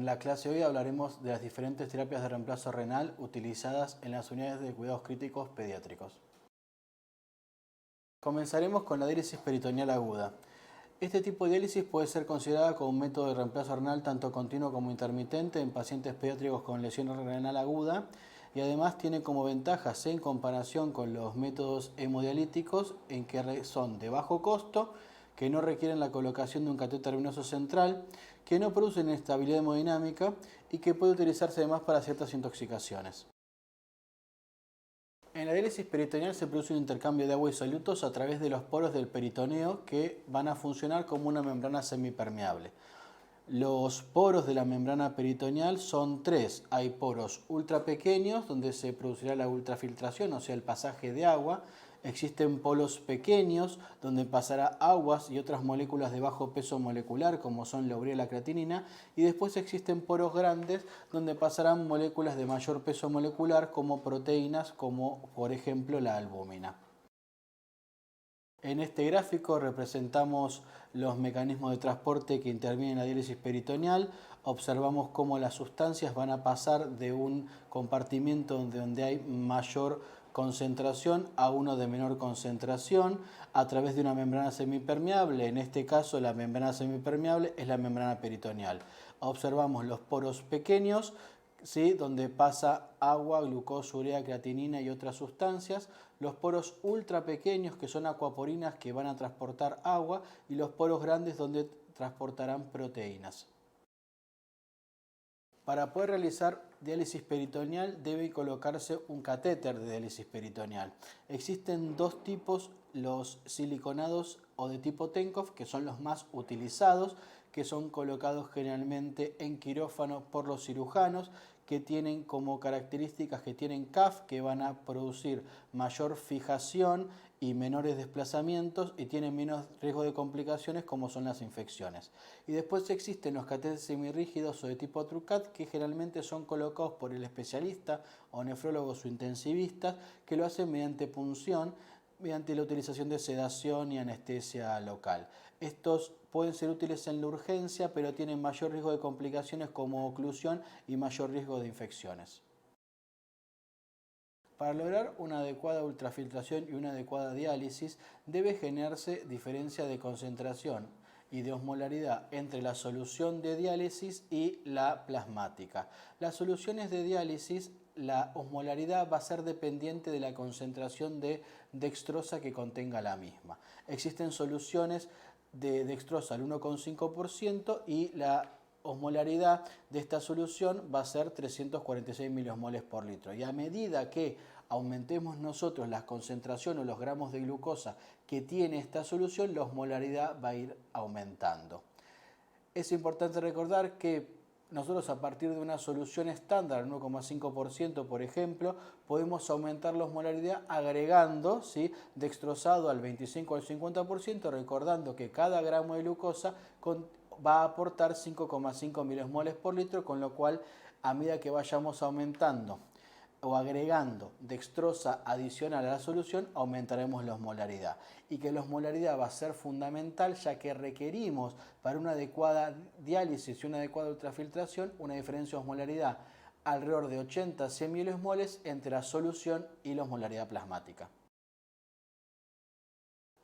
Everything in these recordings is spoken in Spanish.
En la clase de hoy hablaremos de las diferentes terapias de reemplazo renal utilizadas en las unidades de cuidados críticos pediátricos. Comenzaremos con la diálisis peritoneal aguda. Este tipo de diálisis puede ser considerada como un método de reemplazo renal tanto continuo como intermitente en pacientes pediátricos con lesión renal aguda y además tiene como ventajas en comparación con los métodos hemodialíticos en que son de bajo costo, que no requieren la colocación de un catéter venoso central, que no producen inestabilidad hemodinámica y que puede utilizarse además para ciertas intoxicaciones. En la diálisis peritoneal se produce un intercambio de agua y solutos a través de los poros del peritoneo que van a funcionar como una membrana semipermeable. Los poros de la membrana peritoneal son tres. Hay poros ultra pequeños donde se producirá la ultrafiltración, o sea, el pasaje de agua. Existen poros pequeños donde pasará aguas y otras moléculas de bajo peso molecular como son la urea y la creatinina. Y después existen poros grandes donde pasarán moléculas de mayor peso molecular como proteínas, como por ejemplo la albúmina. En este gráfico representamos los mecanismos de transporte que intervienen en la diálisis peritoneal. Observamos cómo las sustancias van a pasar de un compartimiento donde hay mayor concentración a uno de menor concentración a través de una membrana semipermeable. En este caso la membrana semipermeable es la membrana peritoneal. Observamos los poros pequeños, ¿sí?, donde pasa agua, glucosa, urea, creatinina y otras sustancias, los poros ultra pequeños que son acuaporinas que van a transportar agua y los poros grandes donde transportarán proteínas. Para poder realizar diálisis peritoneal debe colocarse un catéter de diálisis peritoneal. Existen dos tipos, los siliconados o de tipo Tenkov, que son los más utilizados, que son colocados generalmente en quirófano por los cirujanos, que tienen como características que tienen CAF, que van a producir mayor fijación y menores desplazamientos y tienen menos riesgo de complicaciones como son las infecciones. Y después existen los catéteres semirrígidos o de tipo Trucat que generalmente son colocados por el especialista o nefrólogos o intensivistas que lo hacen mediante punción, mediante la utilización de sedación y anestesia local. Estos pueden ser útiles en la urgencia, pero tienen mayor riesgo de complicaciones como oclusión y mayor riesgo de infecciones. Para lograr una adecuada ultrafiltración y una adecuada diálisis debe generarse diferencia de concentración y de osmolaridad entre la solución de diálisis y la plasmática. Las soluciones de diálisis, la osmolaridad va a ser dependiente de la concentración de dextrosa que contenga la misma. Existen soluciones de dextrosa al 1,5% y la osmolaridad de esta solución va a ser 346 miliosmoles por litro. Y a medida que aumentemos nosotros la concentración o los gramos de glucosa que tiene esta solución, la osmolaridad va a ir aumentando. Es importante recordar que nosotros a partir de una solución estándar, 1,5% por ejemplo, podemos aumentar la osmolaridad agregando, ¿sí?, dextrosado al 25 o al 50%, recordando que cada gramo de glucosa va a aportar 5,5 miliosmoles por litro, con lo cual a medida que vayamos aumentando o agregando dextrosa adicional a la solución, aumentaremos la osmolaridad. Y que la osmolaridad va a ser fundamental ya que requerimos para una adecuada diálisis y una adecuada ultrafiltración una diferencia de osmolaridad alrededor de 80 a 100 miliosmoles entre la solución y la osmolaridad plasmática.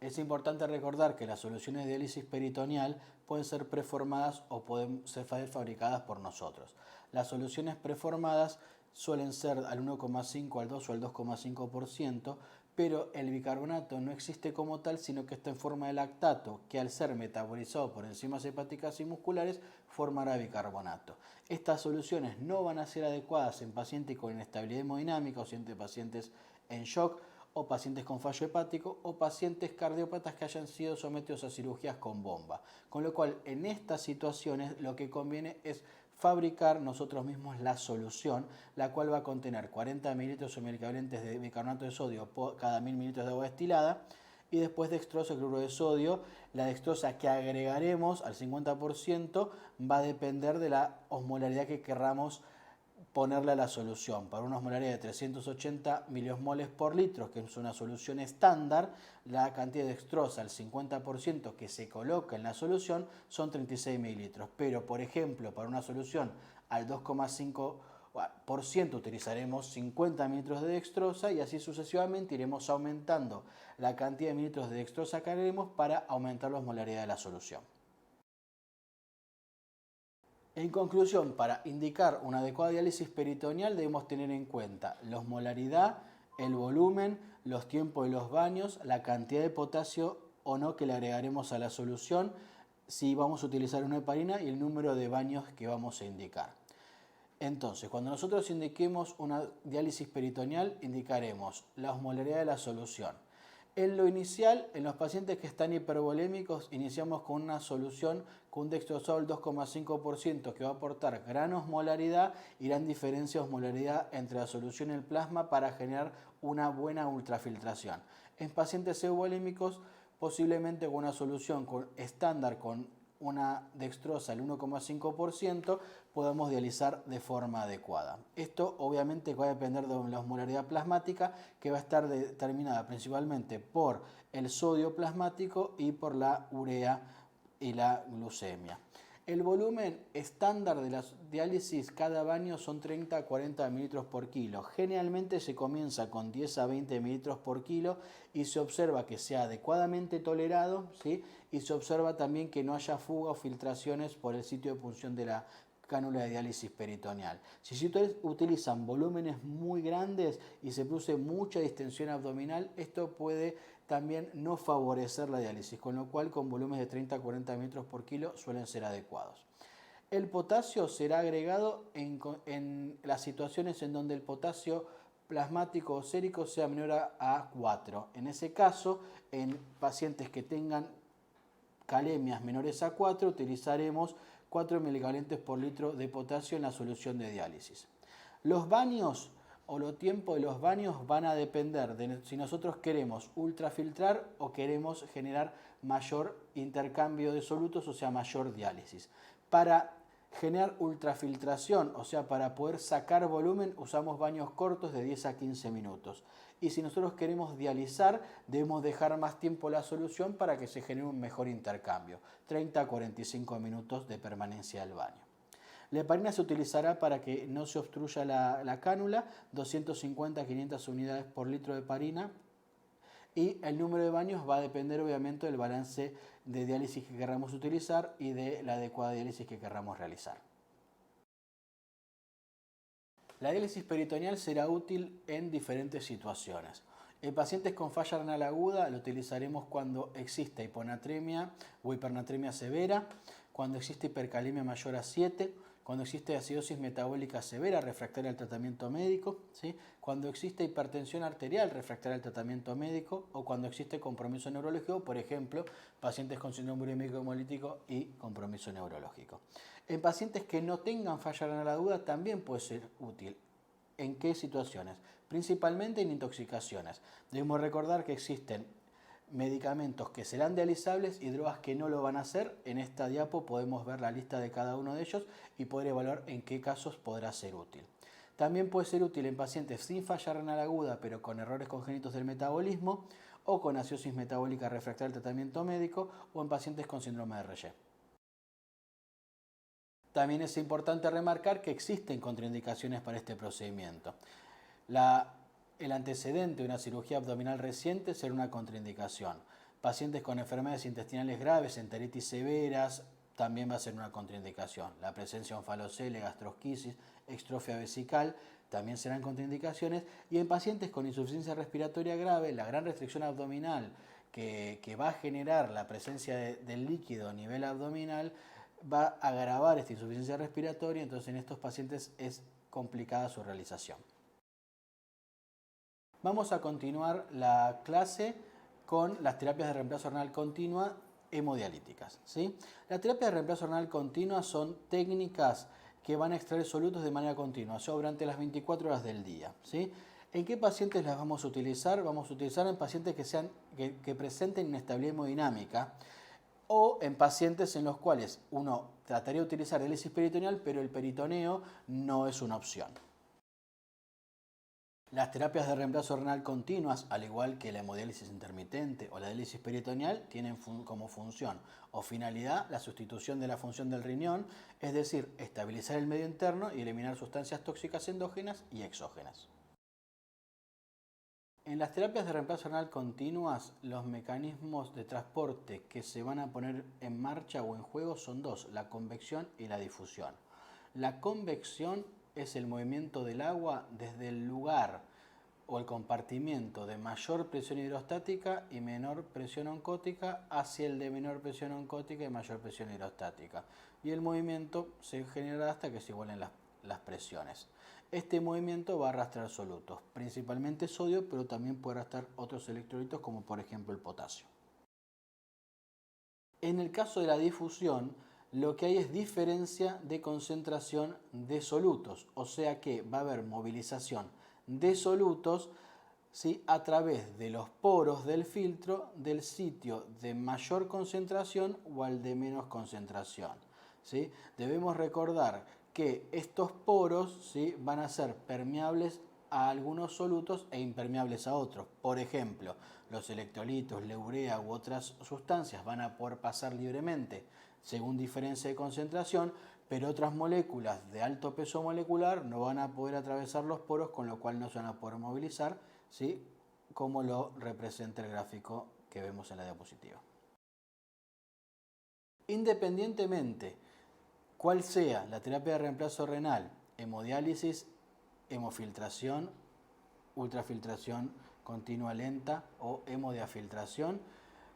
Es importante recordar que las soluciones de diálisis peritoneal pueden ser preformadas o pueden ser fabricadas por nosotros. Las soluciones preformadas suelen ser al 1,5, al 2 o al 2,5%, pero el bicarbonato no existe como tal, sino que está en forma de lactato, que al ser metabolizado por enzimas hepáticas y musculares, formará bicarbonato. Estas soluciones no van a ser adecuadas en pacientes con inestabilidad hemodinámica o pacientes en shock, o pacientes con fallo hepático o pacientes cardiópatas que hayan sido sometidos a cirugías con bomba. Con lo cual, en estas situaciones lo que conviene es fabricar nosotros mismos la solución, la cual va a contener 40 mililitros semiequivalentes de bicarbonato de sodio por cada 1000 mililitros de agua destilada y después dextrosa y cloruro de sodio. La dextrosa que agregaremos al 50% va a depender de la osmolaridad que querramos ponerle a la solución. Para una osmolaridad de 380 miliosmoles por litro, que es una solución estándar, la cantidad de dextrosa, el 50% que se coloca en la solución, son 36 mililitros. Pero, por ejemplo, para una solución al 2,5% utilizaremos 50 mililitros de dextrosa y así sucesivamente iremos aumentando la cantidad de mililitros de dextrosa que haremos para aumentar la osmolaridad de la solución. En conclusión, para indicar una adecuada diálisis peritoneal debemos tener en cuenta la osmolaridad, el volumen, los tiempos de los baños, la cantidad de potasio o no que le agregaremos a la solución, si vamos a utilizar una heparina y el número de baños que vamos a indicar. Entonces, cuando nosotros indiquemos una diálisis peritoneal, indicaremos la osmolaridad de la solución. En lo inicial, en los pacientes que están hipervolémicos, iniciamos con una solución con un dextrosol 2,5% que va a aportar gran osmolaridad y gran diferencia de osmolaridad entre la solución y el plasma para generar una buena ultrafiltración. En pacientes euvolémicos, posiblemente con una solución estándar con una dextrosa al 1,5% podemos dializar de forma adecuada. Esto obviamente va a depender de la osmolaridad plasmática, que va a estar determinada principalmente por el sodio plasmático y por la urea y la glucemia. El volumen estándar de la diálisis cada baño son 30 a 40 mililitros por kilo. Generalmente se comienza con 10 a 20 mililitros por kilo y se observa que sea adecuadamente tolerado, ¿sí? Y se observa también que no haya fuga o filtraciones por el sitio de punción de la cánula de diálisis peritoneal. Si ustedes utilizan volúmenes muy grandes y se produce mucha distensión abdominal, esto puede también no favorecer la diálisis, con lo cual con volúmenes de 30 a 40 mililitros por kilo suelen ser adecuados. El potasio será agregado en las situaciones en donde el potasio plasmático o sérico sea menor a 4. En ese caso, en pacientes que tengan calemias menores a 4, utilizaremos 4 miligalentes por litro de potasio en la solución de diálisis. Los baños o los tiempos de los baños van a depender de si nosotros queremos ultrafiltrar o queremos generar mayor intercambio de solutos, o sea, mayor diálisis. Para generar ultrafiltración, o sea, para poder sacar volumen, usamos baños cortos de 10 a 15 minutos. Y si nosotros queremos dializar, debemos dejar más tiempo la solución para que se genere un mejor intercambio, 30 a 45 minutos de permanencia del baño. La heparina se utilizará para que no se obstruya la cánula, 250 a 500 unidades por litro de heparina, y el número de baños va a depender obviamente del balance de diálisis que queramos utilizar y de la adecuada diálisis que queramos realizar. La diálisis peritoneal será útil en diferentes situaciones. En pacientes con falla renal aguda lo utilizaremos cuando existe hiponatremia o hipernatremia severa, cuando existe hipercalemia mayor a 7, cuando existe acidosis metabólica severa refractaria al tratamiento médico, ¿sí? Cuando existe hipertensión arterial refractaria al tratamiento médico o cuando existe compromiso neurológico, por ejemplo, pacientes con síndrome urémico hemolítico y compromiso neurológico. En pacientes que no tengan falla renal aguda también puede ser útil. ¿En qué situaciones? Principalmente en intoxicaciones. Debemos recordar que existen medicamentos que serán dializables y drogas que no lo van a hacer. En esta diapo podemos ver la lista de cada uno de ellos y poder evaluar en qué casos podrá ser útil. También puede ser útil en pacientes sin falla renal aguda pero con errores congénitos del metabolismo o con acidosis metabólica refractaria al tratamiento médico o en pacientes con síndrome de Reye. También es importante remarcar que existen contraindicaciones para este procedimiento. El antecedente de una cirugía abdominal reciente será una contraindicación. Pacientes con enfermedades intestinales graves, enteritis severas, también va a ser una contraindicación. La presencia de onfalocele, gastrosquisis, extrofia vesical también serán contraindicaciones. Y en pacientes con insuficiencia respiratoria grave, la gran restricción abdominal que va a generar la presencia del líquido a nivel abdominal va a agravar esta insuficiencia respiratoria, entonces en estos pacientes es complicada su realización. Vamos a continuar la clase con las terapias de reemplazo renal continua hemodialíticas, ¿sí? Las terapias de reemplazo renal continua son técnicas que van a extraer solutos de manera continua, o sea, durante las 24 horas del día, ¿sí? ¿En qué pacientes las vamos a utilizar? Vamos a utilizar en pacientes que presenten inestabilidad hemodinámica o en pacientes en los cuales uno trataría de utilizar diálisis peritoneal, pero el peritoneo no es una opción. Las terapias de reemplazo renal continuas, al igual que la hemodiálisis intermitente o la diálisis peritoneal, tienen como función o finalidad la sustitución de la función del riñón, es decir, estabilizar el medio interno y eliminar sustancias tóxicas endógenas y exógenas. En las terapias de reemplazo renal continuas, los mecanismos de transporte que se van a poner en marcha o en juego son dos, la convección y la difusión. La convección es el movimiento del agua desde el lugar o el compartimiento de mayor presión hidrostática y menor presión oncótica hacia el de menor presión oncótica y mayor presión hidrostática. Y el movimiento se genera hasta que se igualen las presiones. Este movimiento va a arrastrar solutos, principalmente sodio, pero también puede arrastrar otros electrolitos como por ejemplo el potasio. En el caso de la difusión, lo que hay es diferencia de concentración de solutos, o sea que va a haber movilización de solutos, ¿sí?, a través de los poros del filtro del sitio de mayor concentración o al de menos concentración, ¿sí? Debemos recordar que estos poros, ¿sí?, van a ser permeables a algunos solutos e impermeables a otros. Por ejemplo, los electrolitos, la urea u otras sustancias van a poder pasar libremente según diferencia de concentración, pero otras moléculas de alto peso molecular no van a poder atravesar los poros, con lo cual no se van a poder movilizar, ¿sí?, como lo representa el gráfico que vemos en la diapositiva. Independientemente cuál sea la terapia de reemplazo renal, hemodiálisis, hemofiltración, ultrafiltración continua lenta o hemodiafiltración,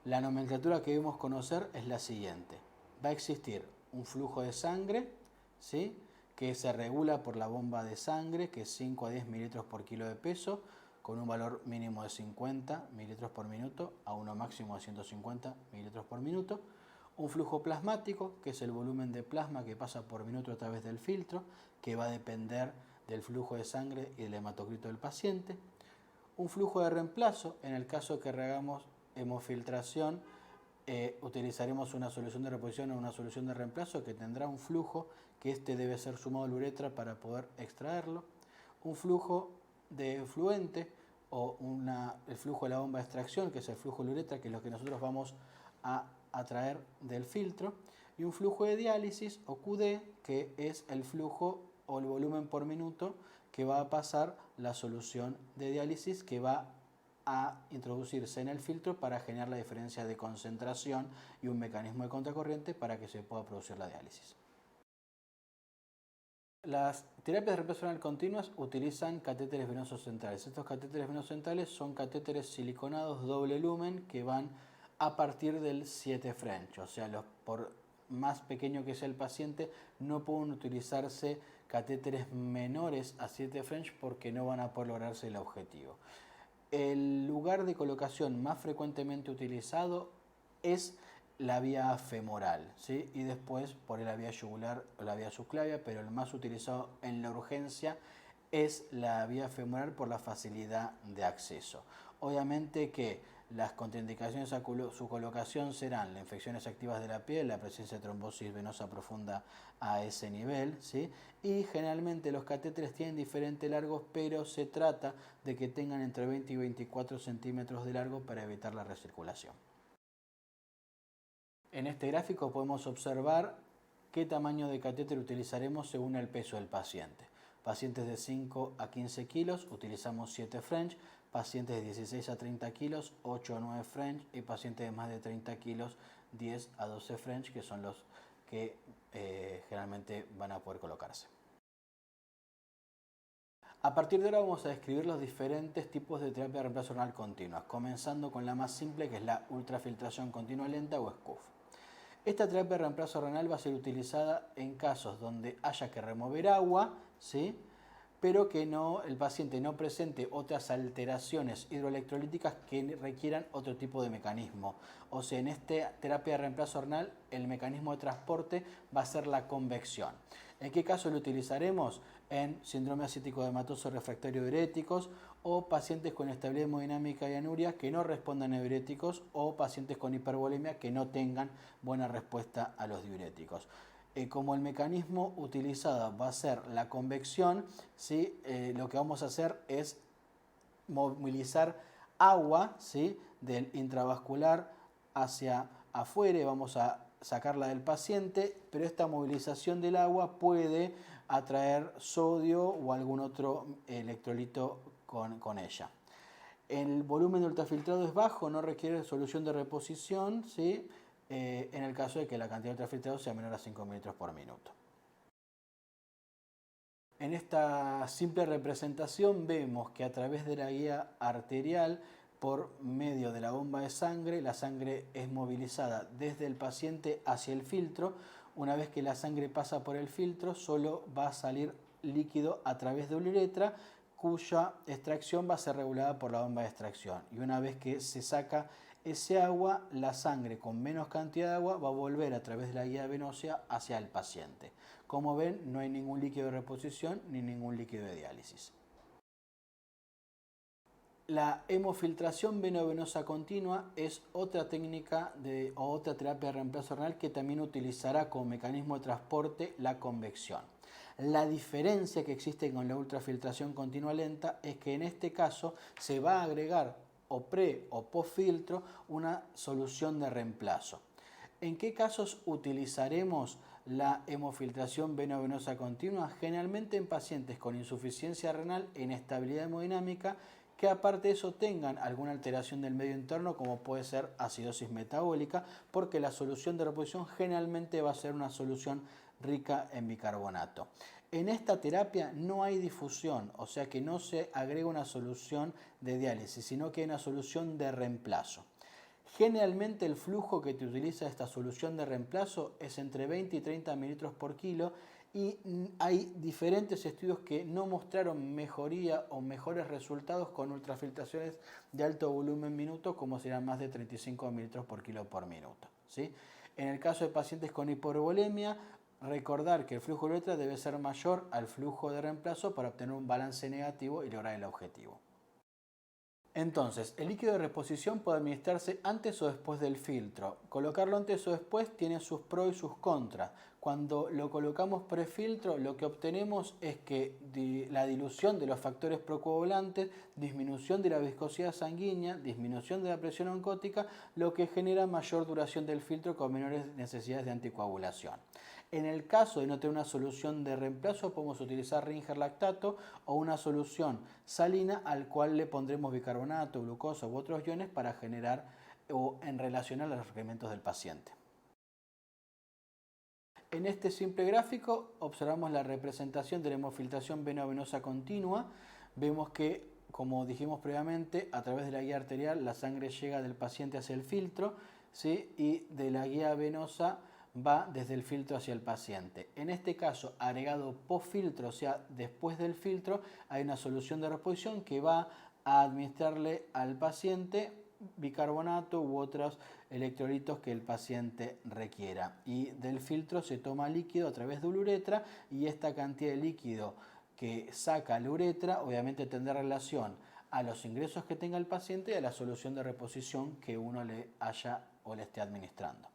la nomenclatura que debemos conocer es la siguiente. Va a existir un flujo de sangre, ¿sí?, que se regula por la bomba de sangre, que es 5 a 10 mililitros por kilo de peso, con un valor mínimo de 50 mililitros por minuto a uno máximo de 150 mililitros por minuto. Un flujo plasmático, que es el volumen de plasma que pasa por minuto a través del filtro, que va a depender del flujo de sangre y del hematocrito del paciente. Un flujo de reemplazo, en el caso que hagamos hemofiltración, utilizaremos una solución de reposición o una solución de reemplazo que tendrá un flujo que debe ser sumado al uretra para poder extraerlo. Un flujo de efluente o el flujo de la bomba de extracción, que es el flujo de uretra, que es lo que nosotros vamos a atraer del filtro. Y un flujo de diálisis o QD, que es el flujo o el volumen por minuto que va a pasar la solución de diálisis, que va a introducirse en el filtro para generar la diferencia de concentración y un mecanismo de contracorriente para que se pueda producir la diálisis. Las terapias de reemplazo renal continuas utilizan catéteres venosos centrales. Estos catéteres venosos centrales son catéteres siliconados doble lumen que van a partir del 7 French, o sea, por más pequeño que sea el paciente, no pueden utilizarse catéteres menores a 7 French porque no van a poder lograrse el objetivo. El lugar de colocación más frecuentemente utilizado es la vía femoral, ¿sí?, y después por la vía yugular o la vía subclavia, pero el más utilizado en la urgencia es la vía femoral por la facilidad de acceso. Obviamente que las contraindicaciones a su colocación serán las infecciones activas de la piel, la presencia de trombosis venosa profunda a ese nivel, ¿sí?, y generalmente los catéteres tienen diferentes largos, pero se trata de que tengan entre 20 y 24 centímetros de largo para evitar la recirculación. En este gráfico podemos observar qué tamaño de catéter utilizaremos según el peso del paciente. Pacientes de 5 a 15 kilos utilizamos 7 French, pacientes de 16 a 30 kilos 8 a 9 French y pacientes de más de 30 kilos 10 a 12 French, que son los que generalmente van a poder colocarse. A partir de ahora vamos a describir los diferentes tipos de terapia de reemplazo renal continua, comenzando con la más simple, que es la ultrafiltración continua lenta o SCUF. Esta terapia de reemplazo renal va a ser utilizada en casos donde haya que remover agua, ¿sí?, pero que el paciente no presente otras alteraciones hidroelectrolíticas que requieran otro tipo de mecanismo. O sea, en esta terapia de reemplazo renal el mecanismo de transporte va a ser la convección. ¿En qué caso lo utilizaremos? En síndrome acítico hematoso refractario diuréticos o pacientes con estabilidad hemodinámica y anuria que no respondan a diuréticos o pacientes con hipervolemia que no tengan buena respuesta a los diuréticos. Como el mecanismo utilizado va a ser la convección, ¿sí? Lo que vamos a hacer es movilizar agua, ¿sí? Del intravascular hacia afuera y vamos a sacarla del paciente, pero esta movilización del agua puede atraer sodio o algún otro electrolito con ella. El volumen de ultrafiltrado es bajo, no requiere solución de reposición, ¿sí? En el caso de que la cantidad de ultrafiltrado sea menor a 5 mililitros por minuto. En esta simple representación vemos que a través de la guía arterial, por medio de la bomba de sangre, la sangre es movilizada desde el paciente hacia el filtro. Una vez que la sangre pasa por el filtro, solo va a salir líquido a través de una uretra, cuya extracción va a ser regulada por la bomba de extracción. Y una vez que se saca ese agua, la sangre con menos cantidad de agua va a volver a través de la guía venosa hacia el paciente. Como ven, no hay ningún líquido de reposición ni ningún líquido de diálisis. La hemofiltración venovenosa continua es otra técnica o otra terapia de reemplazo renal que también utilizará como mecanismo de transporte la convección. La diferencia que existe con la ultrafiltración continua lenta es que en este caso se va a agregar o pre o post filtro una solución de reemplazo. ¿En qué casos utilizaremos la hemofiltración venovenosa continua? Generalmente en pacientes con insuficiencia renal e inestabilidad hemodinámica que aparte de eso tengan alguna alteración del medio interno como puede ser acidosis metabólica, porque la solución de reposición generalmente va a ser una solución rica en bicarbonato. En esta terapia no hay difusión, o sea que no se agrega una solución de diálisis, sino que hay una solución de reemplazo. Generalmente el flujo que te utiliza esta solución de reemplazo es entre 20 y 30 mililitros por kilo y hay diferentes estudios que no mostraron mejoría o mejores resultados con ultrafiltraciones de alto volumen minuto como serán más de 35 mililitros por kilo por minuto, ¿sí? En el caso de pacientes con hipovolemia, recordar que el flujo de uretra debe ser mayor al flujo de reemplazo para obtener un balance negativo y lograr el objetivo. Entonces, el líquido de reposición puede administrarse antes o después del filtro. Colocarlo antes o después tiene sus pros y sus contras. Cuando lo colocamos prefiltro, lo que obtenemos es que la dilución de los factores procoagulantes, disminución de la viscosidad sanguínea, disminución de la presión oncótica, lo que genera mayor duración del filtro con menores necesidades de anticoagulación. En el caso de no tener una solución de reemplazo, podemos utilizar Ringer lactato o una solución salina al cual le pondremos bicarbonato, glucosa u otros iones para generar o en relación a los requerimientos del paciente. En este simple gráfico observamos la representación de la hemofiltración venovenosa continua. Vemos que, como dijimos previamente, a través de la guía arterial la sangre llega del paciente hacia el filtro, ¿sí? Y de la guía venosa va desde el filtro hacia el paciente. En este caso, agregado post filtro, o sea, después del filtro, hay una solución de reposición que va a administrarle al paciente bicarbonato u otros electrolitos que el paciente requiera. Y del filtro se toma líquido a través de la uretra y esta cantidad de líquido que saca la uretra obviamente tendrá relación a los ingresos que tenga el paciente y a la solución de reposición que uno le haya o le esté administrando.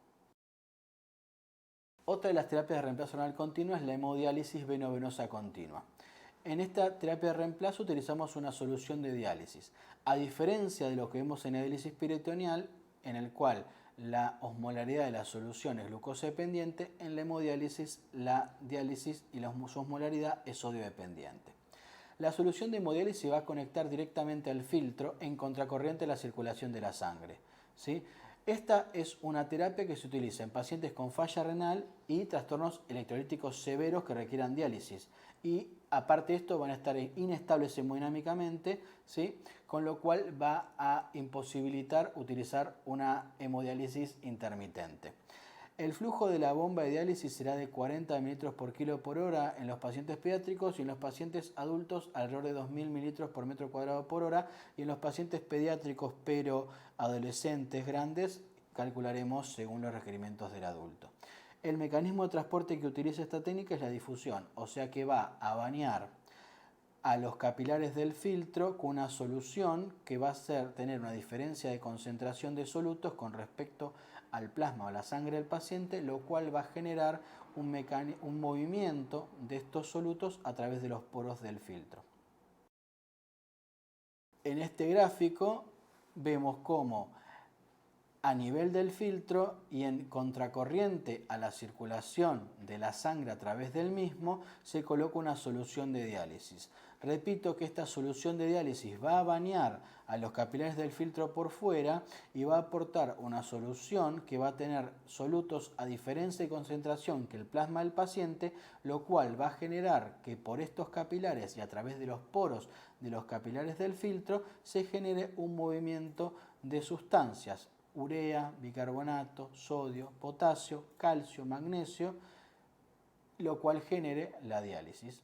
Otra de las terapias de reemplazo renal continuo es la hemodiálisis venovenosa continua. En esta terapia de reemplazo utilizamos una solución de diálisis. A diferencia de lo que vemos en la diálisis peritoneal, en el cual la osmolaridad de la solución es glucosa dependiente, en la hemodiálisis la diálisis y la osmolaridad es sodio dependiente. La solución de hemodiálisis se va a conectar directamente al filtro en contracorriente de la circulación de la sangre, ¿sí? Esta es una terapia que se utiliza en pacientes con falla renal y trastornos electrolíticos severos que requieran diálisis. Y aparte de esto van a estar inestables hemodinámicamente, ¿sí? Con lo cual va a imposibilitar utilizar una hemodiálisis intermitente. El flujo de la bomba de diálisis será de 40 mililitros por kilo por hora en los pacientes pediátricos y en los pacientes adultos alrededor de 2.000 mililitros por metro cuadrado por hora y en los pacientes pediátricos pero adolescentes grandes calcularemos según los requerimientos del adulto. El mecanismo de transporte que utiliza esta técnica es la difusión, o sea que va a bañar a los capilares del filtro con una solución que va a tener una diferencia de concentración de solutos con respecto al plasma o la sangre del paciente, lo cual va a generar un movimiento de estos solutos a través de los poros del filtro. En este gráfico vemos cómo a nivel del filtro y en contracorriente a la circulación de la sangre a través del mismo, se coloca una solución de diálisis. Repito que esta solución de diálisis va a bañar a los capilares del filtro por fuera y va a aportar una solución que va a tener solutos a diferencia de concentración que el plasma del paciente, lo cual va a generar que por estos capilares y a través de los poros de los capilares del filtro se genere un movimiento de sustancias: urea, bicarbonato, sodio, potasio, calcio, magnesio, lo cual genere la diálisis.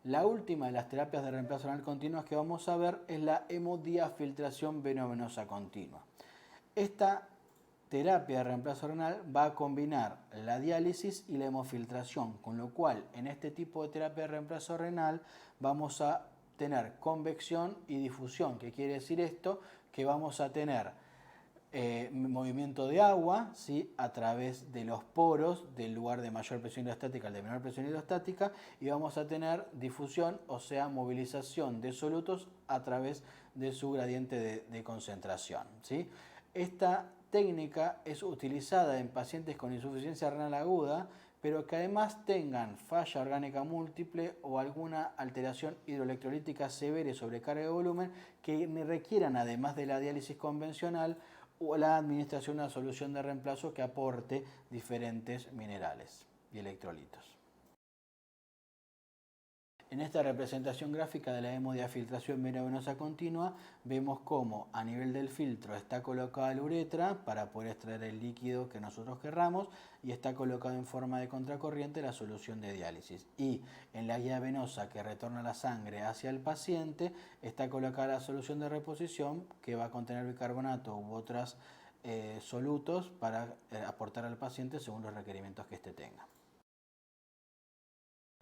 La última de las terapias de reemplazo renal continuas que vamos a ver es la hemodiafiltración veno-venosa continua. Esta terapia de reemplazo renal va a combinar la diálisis y la hemofiltración, con lo cual en este tipo de terapia de reemplazo renal vamos a tener convección y difusión. ¿Qué quiere decir esto? Que vamos a tener movimiento de agua, ¿sí?, a través de los poros del lugar de mayor presión hidrostática al de menor presión hidrostática, y vamos a tener difusión, o sea, movilización de solutos a través de su gradiente de concentración, ¿sí? Esta técnica es utilizada en pacientes con insuficiencia renal aguda, pero que además tengan falla orgánica múltiple o alguna alteración hidroelectrolítica severa y sobrecarga de volumen que requieran, además de la diálisis convencional, o la administración de una solución de reemplazo que aporte diferentes minerales y electrolitos. En esta representación gráfica de la hemodiafiltración veno-venosa continua vemos cómo a nivel del filtro está colocada la uretra para poder extraer el líquido que nosotros querramos, y está colocada en forma de contracorriente la solución de diálisis. Y en la guía venosa que retorna la sangre hacia el paciente está colocada la solución de reposición, que va a contener bicarbonato u otros solutos para aportar al paciente según los requerimientos que éste tenga.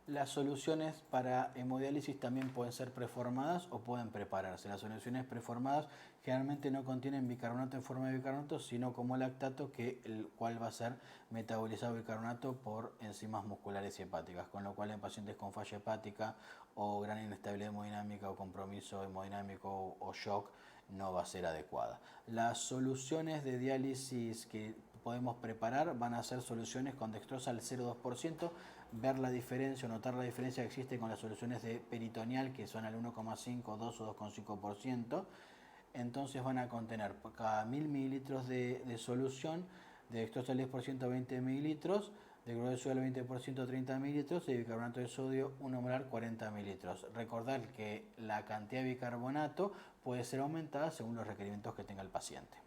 Las soluciones para hemodiálisis también pueden ser preformadas o pueden prepararse. Las soluciones preformadas generalmente no contienen bicarbonato en forma de bicarbonato, sino como lactato, el cual va a ser metabolizado bicarbonato por enzimas musculares y hepáticas, con lo cual en pacientes con falla hepática o gran inestabilidad hemodinámica o compromiso hemodinámico o shock no va a ser adecuada. Las soluciones de diálisis que podemos preparar van a ser soluciones con dextrosa al 0,2%, ver la diferencia o notar la diferencia que existe con las soluciones de peritoneal, que son al 1,5, 2 o 2,5%. Entonces van a contener por cada 1000 mililitros de solución de dextrosa al 10% 20 mililitros, de cloruro de sodio al 20% 30 mililitros y de bicarbonato de sodio 1 molar 40 mililitros. Recordar que la cantidad de bicarbonato puede ser aumentada según los requerimientos que tenga el paciente.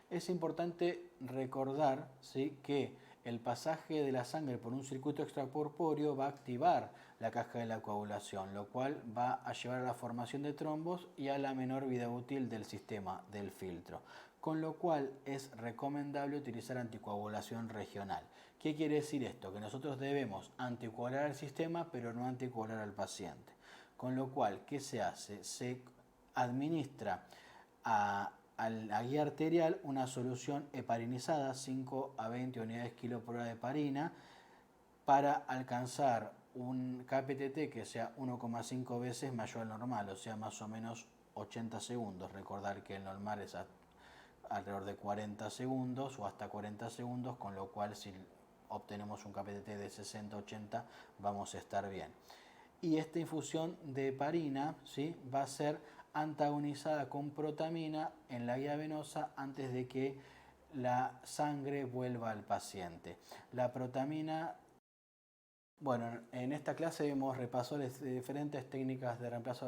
Es importante recordar, ¿sí?, que el pasaje de la sangre por un circuito extracorpóreo va a activar la caja de la coagulación, lo cual va a llevar a la formación de trombos y a la menor vida útil del sistema del filtro, con lo cual es recomendable utilizar anticoagulación regional. ¿Qué quiere decir esto? Que nosotros debemos anticoagular al sistema, pero no anticoagular al paciente. Con lo cual, ¿qué se hace? Se administra a la guía arterial una solución heparinizada, 5 a 20 unidades kilo por hora de heparina, para alcanzar un KPTT que sea 1,5 veces mayor al normal, o sea, más o menos 80 segundos. Recordar que el normal es alrededor de 40 segundos o hasta 40 segundos, con lo cual si obtenemos un KPTT de 60-80 vamos a estar bien. Y esta infusión de heparina, ¿sí?, va a ser antagonizada con protamina en la guía venosa antes de que la sangre vuelva al paciente. La protamina, bueno, en esta clase hemos repasado las diferentes técnicas de reemplazo